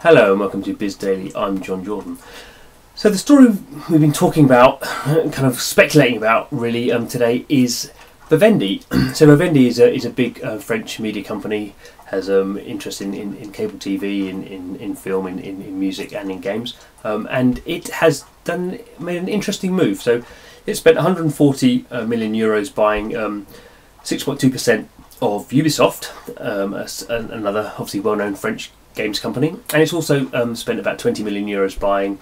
Hello and welcome to Biz Daily. I'm Jon Jordan. So the story we've been talking about, kind of speculating about really today, is Vivendi. So Vivendi is a big French media company, has interest in cable TV, in film, in music and in games, and it has made an interesting move. So it spent 140 million euros buying 6.2% of Ubisoft, another obviously well-known French games company, and it's also spent about 20 million euros buying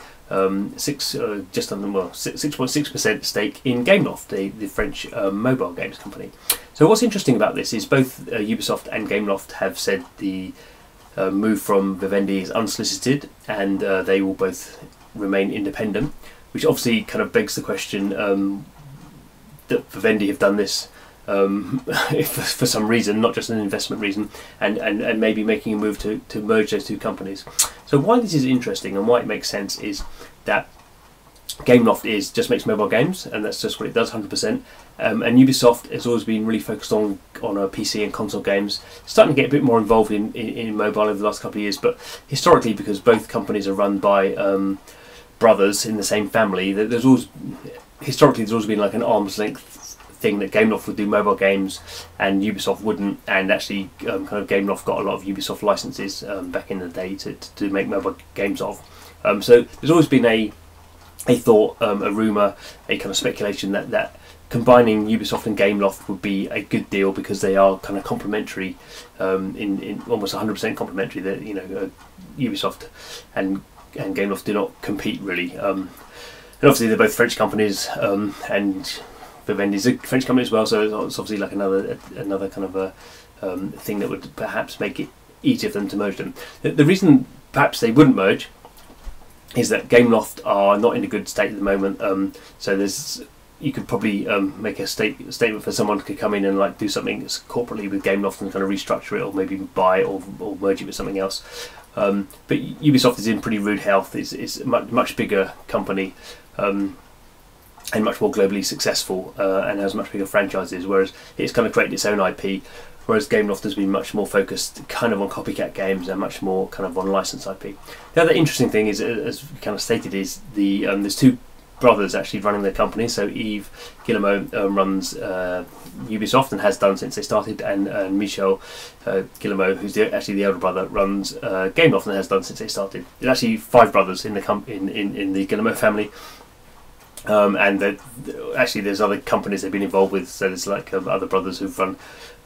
just under 6.6% stake in Gameloft, the French mobile games company. So what's interesting about this is both Ubisoft and Gameloft have said the move from Vivendi is unsolicited, and they will both remain independent, which obviously kind of begs the question that Vivendi have done this for some reason, not just an investment reason, and maybe making a move to merge those two companies. So why this is interesting and why it makes sense is that Gameloft just makes mobile games, and that's just what it does, 100%. And Ubisoft has always been really focused on PC and console games, starting to get a bit more involved in mobile over the last couple of years. But historically, because both companies are run by brothers in the same family, there's always been like an arm's length thing that Gameloft would do mobile games and Ubisoft wouldn't, and actually kind of Gameloft got a lot of Ubisoft licenses back in the day to make mobile games of. So there's always been a thought, a rumour, a kind of speculation that combining Ubisoft and Gameloft would be a good deal because they are kind of complementary, in almost 100% complementary. That Ubisoft and Gameloft do not compete really, and obviously they're both French companies, and Vivendi is a French company as well, so it's obviously like another kind of a thing that would perhaps make it easier for them to merge them. The reason perhaps they wouldn't merge is that Gameloft are not in a good state at the moment. So you could probably make a statement for someone who could come in and like do something corporately with Gameloft and kind of restructure it, or maybe buy or merge it with something else. But Ubisoft is in pretty rude health. It's a much bigger company. And much more globally successful, and has much bigger franchises, whereas it's kind of created its own IP, whereas Gameloft has been much more focused kind of on copycat games and much more kind of on licensed IP. The other interesting thing is, as we kind of stated, is there's two brothers actually running the company. So Yves Guillemot runs Ubisoft and has done since they started, and Michel Guillemot, who's actually the elder brother, runs Gameloft and has done since they started. There's actually 5 brothers in the Guillemot family. And actually there's other companies they've been involved with, so there's like other brothers who've run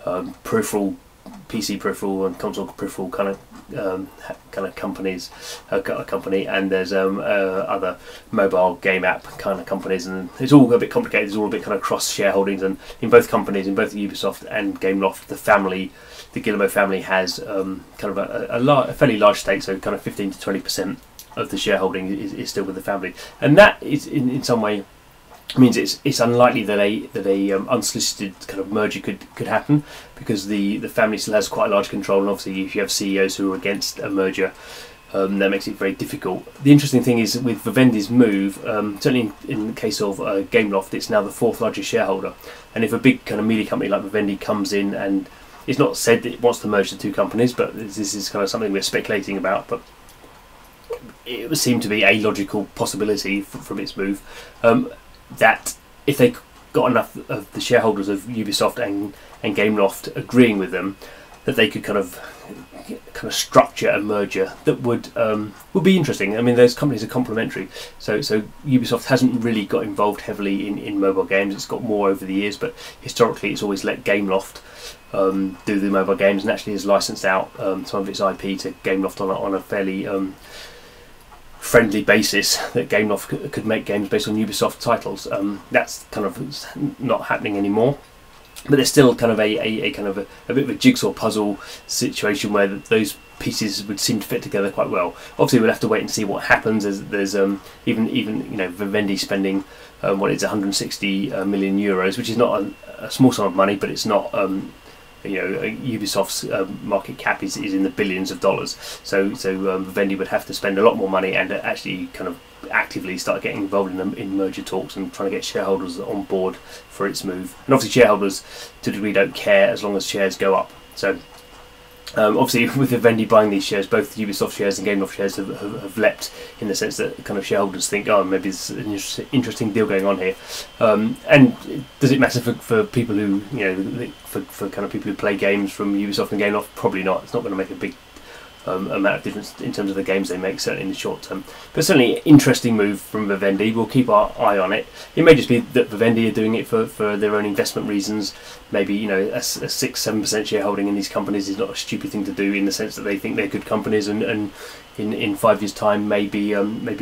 PC peripheral and console peripheral kind of companies, company, and there's other mobile game app kind of companies, and it's all a bit complicated. It's all a bit kind of cross shareholdings, and in both companies, in both Ubisoft and Gameloft, the Guillemot family has kind of a fairly large stake, so kind of 15 to 20% of the shareholding is still with the family, and that is in some way means it's unlikely that a unsolicited kind of merger could happen, because the family still has quite a large control, and obviously if you have CEOs who are against a merger, that makes it very difficult. The interesting thing is with Vivendi's move, certainly in the case of Gameloft, it's now the 4th largest shareholder, and if a big kind of media company like Vivendi comes in, and it's not said that it wants to merge the two companies, but this is kind of something we're speculating about, but it would seem to be a logical possibility from its move, that if they got enough of the shareholders of Ubisoft and Gameloft agreeing with them, that they could kind of structure a merger that would be interesting. I mean, those companies are complementary. So Ubisoft hasn't really got involved heavily in mobile games. It's got more over the years, but historically it's always let Gameloft do the mobile games, and actually has licensed out some of its IP to Gameloft on a fairly friendly basis, that Gameloft could make games based on Ubisoft titles. That's kind of not happening anymore, but there's still kind of a bit of a jigsaw puzzle situation where those pieces would seem to fit together quite well. Obviously we'll have to wait and see what happens. There's even Vivendi spending what is 160 million euros, which is not a small sum of money, but it's not Ubisoft's market cap is in the billions of dollars, so Vivendi would have to spend a lot more money and actually kind of actively start getting involved in merger talks and trying to get shareholders on board for its move. And obviously shareholders to a degree don't care as long as shares go up. So Obviously, with Vivendi buying these shares, both Ubisoft shares and Gameloft shares have leapt, in the sense that kind of shareholders think, oh, maybe there's an interesting deal going on here. And does it matter for people who, for kind of people who play games from Ubisoft and Gameloft? Probably not. It's not going to make a big amount of difference in terms of the games they make, certainly in the short term. But certainly interesting move from Vivendi. We'll keep our eye on it. It may just be that Vivendi are doing it for their own investment reasons. Maybe a 6-7% shareholding in these companies is not a stupid thing to do, in the sense that they think they're good companies, and in 5 years' time maybe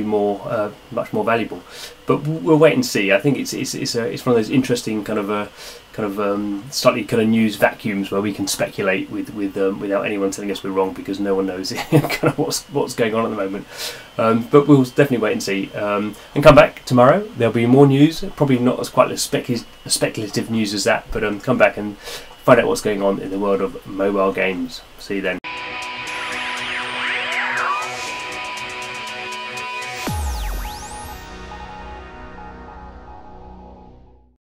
more much more valuable. But we'll wait and see. I think it's one of those interesting kind of slightly kind of news vacuums where we can speculate without anyone telling us we're wrong, because no one knows kind of what's going on at the moment. But we'll definitely wait and see, and come back tomorrow. There'll be more news, probably not as quite as speculative news as that, but come back and find out what's going on in the world of mobile games. See you then.